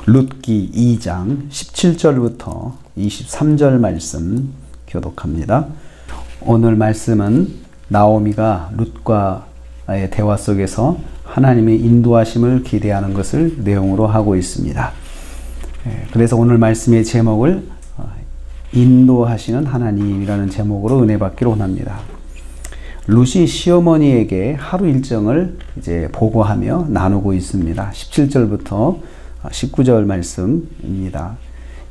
룻기 2장 17절부터 23절 말씀 교독합니다. 오늘 말씀은 나오미가 룻과의 대화 속에서 하나님의 인도하심을 기대하는 것을 내용으로 하고 있습니다. 그래서 오늘 말씀의 제목을 인도하시는 하나님이라는 제목으로 은혜 받기로 원합니다. 룻이 시어머니에게 하루 일정을 이제 보고하며 나누고 있습니다. 17절부터 19절 말씀입니다.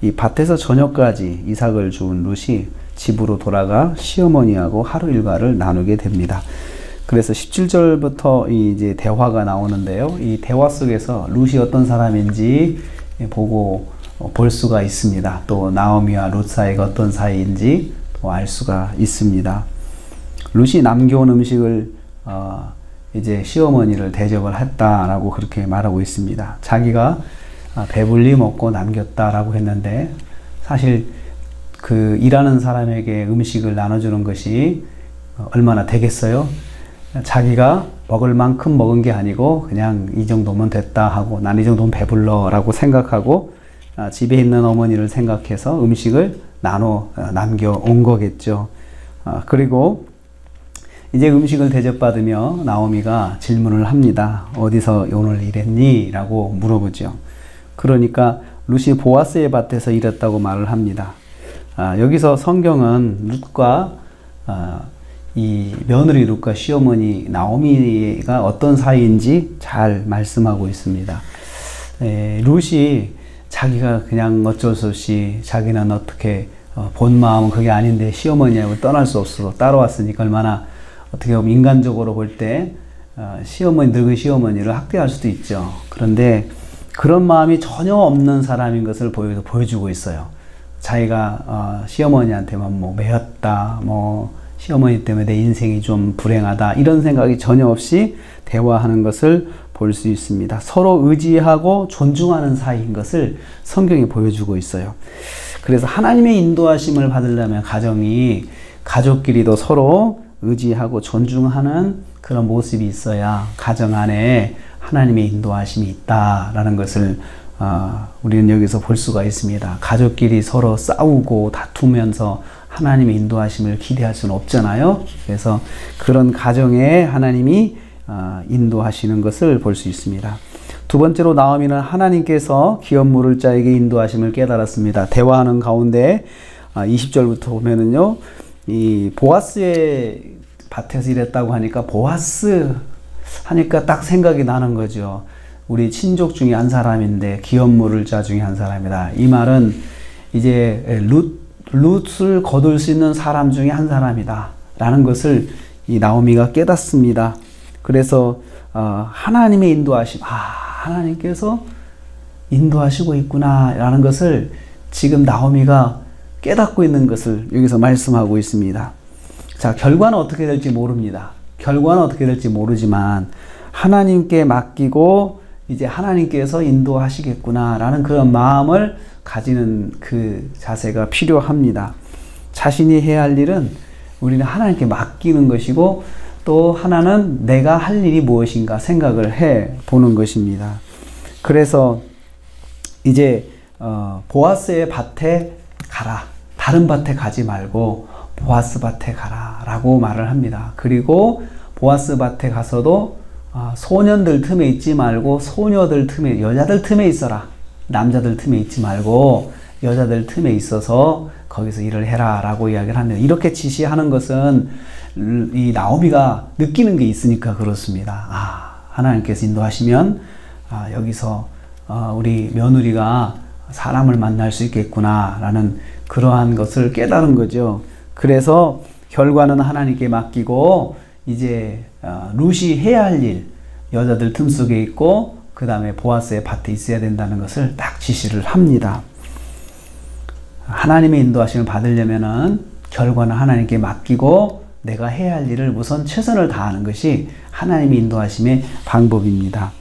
이 밭에서 저녁까지 이삭을 주운 룻이 집으로 돌아가 시어머니하고 하루 일과를 나누게 됩니다. 그래서 17절부터 이제 대화가 나오는데요. 이 대화 속에서 룻이 어떤 사람인지 보고 볼 수가 있습니다. 또 나오미와 룻 사이가 어떤 사이인지 알 수가 있습니다. 룻이 남겨온 음식을 이제 시어머니를 대접을 했다라고 그렇게 말하고 있습니다. 자기가 배불리 먹고 남겼다라고 했는데 사실 그 일하는 사람에게 음식을 나눠주는 것이 얼마나 되겠어요? 자기가 먹을 만큼 먹은 게 아니고 그냥 이 정도면 됐다 하고 난 이 정도면 배불러 라고 생각하고 집에 있는 어머니를 생각해서 음식을 나눠 남겨온 거겠죠. 그리고 이제 음식을 대접받으며 나오미가 질문을 합니다. 어디서 오늘 일했니? 라고 물어보죠. 그러니까 룻이 보아스의 밭에서 일했다고 말을 합니다. 여기서 성경은 룻과 이 며느리 룻과 시어머니 나오미가 어떤 사이인지 잘 말씀하고 있습니다. 룻이 자기가 그냥 어쩔 수 없이 자기는 어떻게 본 마음은 그게 아닌데 시어머니하고 떠날 수 없어서 따라왔으니까 얼마나 어떻게 보면 인간적으로 볼 때 시어머니, 늙은 시어머니를 학대할 수도 있죠. 그런데 그런 마음이 전혀 없는 사람인 것을 보여주고 있어요. 자기가 시어머니한테만 뭐 매였다, 뭐 시어머니 때문에 내 인생이 좀 불행하다 이런 생각이 전혀 없이 대화하는 것을 볼 수 있습니다. 서로 의지하고 존중하는 사이인 것을 성경이 보여주고 있어요. 그래서 하나님의 인도하심을 받으려면 가족끼리도 서로 의지하고 존중하는 그런 모습이 있어야 가정 안에 하나님의 인도하심이 있다라는 것을 우리는 여기서 볼 수가 있습니다. 가족끼리 서로 싸우고 다투면서 하나님의 인도하심을 기대할 수는 없잖아요. 그래서 그런 가정에 하나님이 인도하시는 것을 볼 수 있습니다. 두 번째로 나오미는 하나님께서 기업 물을 자에게 인도하심을 깨달았습니다. 대화하는 가운데 20절부터 보면은요, 이 보아스의 밭에서 일했다고 하니까 보아스 하니까 딱 생각이 나는 거죠. 우리 친족 중에 한 사람인데 기업 물을 자 중에 한 사람이다. 이 말은 이제 룻을 거둘 수 있는 사람 중에 한 사람이다 라는 것을 이 나오미가 깨닫습니다. 그래서 하나님의 인도하심, 하나님께서 인도하시고 있구나 라는 것을 지금 나오미가 깨닫고 있는 것을 여기서 말씀하고 있습니다. 자, 결과는 어떻게 될지 모릅니다. 결과는 어떻게 될지 모르지만 하나님께 맡기고 이제 하나님께서 인도하시겠구나 라는 그런 마음을 가지는 그 자세가 필요합니다. 자신이 해야 할 일은 우리는 하나님께 맡기는 것이고 또 하나는 내가 할 일이 무엇인가 생각을 해 보는 것입니다. 그래서 이제 보아스의 밭에 가라. 다른 밭에 가지 말고 보아스 밭에 가라 라고 말을 합니다. 그리고 보아스 밭에 가서도 소년들 틈에 있지 말고 소녀들 틈에, 여자들 틈에 있어라. 남자들 틈에 있지 말고 여자들 틈에 있어서 거기서 일을 해라 라고 이야기를 합니다. 이렇게 지시하는 것은 이 나오미가 느끼는 게 있으니까 그렇습니다. 하나님께서 인도하시면 여기서 우리 며느리가 사람을 만날 수 있겠구나 라는 그러한 것을 깨달은 거죠. 그래서 결과는 하나님께 맡기고 이제 룻이 해야 할 일, 여자들 틈 속에 있고 그 다음에 보아스의 밭에 있어야 된다는 것을 딱 지시를 합니다. 하나님의 인도하심을 받으려면은 결과는 하나님께 맡기고 내가 해야 할 일을 우선 최선을 다하는 것이 하나님의 인도하심의 방법입니다.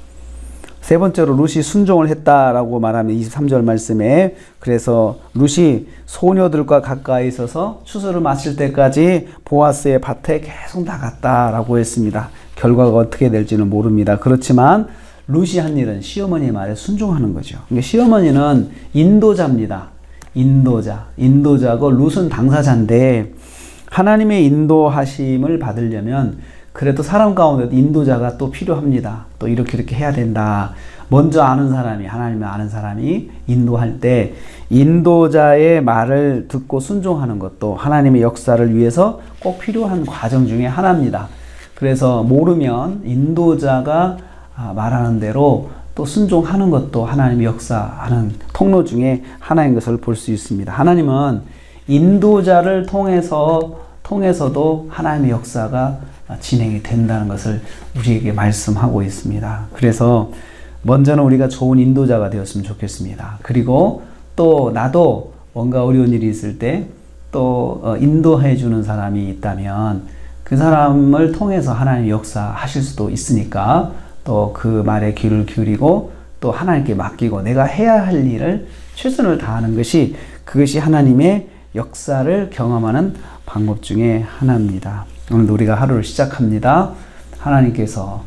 세 번째로 룻이 순종을 했다라고 말하면 23절 말씀에 그래서 룻이 소녀들과 가까이 있어서 추수를 마칠 때까지 보아스의 밭에 계속 나갔다라고 했습니다. 결과가 어떻게 될지는 모릅니다. 그렇지만 룻이 한 일은 시어머니의 말에 순종하는 거죠. 그러니까 시어머니는 인도자입니다. 인도자고 룻은 당사자인데 하나님의 인도하심을 받으려면 그래도 사람 가운데도 인도자가 또 필요합니다. 또 이렇게 해야 된다. 먼저 아는 사람이, 하나님을 아는 사람이 인도할 때 인도자의 말을 듣고 순종하는 것도 하나님의 역사를 위해서 꼭 필요한 과정 중에 하나입니다. 그래서 모르면 인도자가 말하는 대로 또 순종하는 것도 하나님의 역사하는 통로 중에 하나인 것을 볼 수 있습니다. 하나님은 인도자를 통해서도 하나님의 역사가 진행이 된다는 것을 우리에게 말씀하고 있습니다. 그래서 먼저는 우리가 좋은 인도자가 되었으면 좋겠습니다. 그리고 또 나도 뭔가 어려운 일이 있을 때 또 인도해 주는 사람이 있다면 그 사람을 통해서 하나님의 역사하실 수도 있으니까 또 그 말에 귀를 기울이고 또 하나님께 맡기고 내가 해야 할 일을 최선을 다하는 것이 그것이 하나님의 역사를 경험하는 방법 중에 하나입니다. 오늘도 우리가 하루를 시작합니다. 하나님께서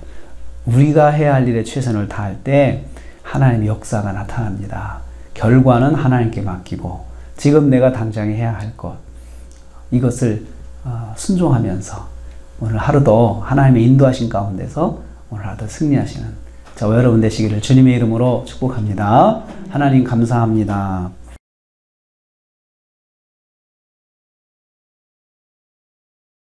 우리가 해야 할 일에 최선을 다할 때 하나님의 역사가 나타납니다. 결과는 하나님께 맡기고 지금 내가 당장에 해야 할 것 이것을 순종하면서 오늘 하루도 하나님의 인도하신 가운데서 오늘 하루도 승리하시는 저와 여러분 되시기를 주님의 이름으로 축복합니다. 하나님 감사합니다.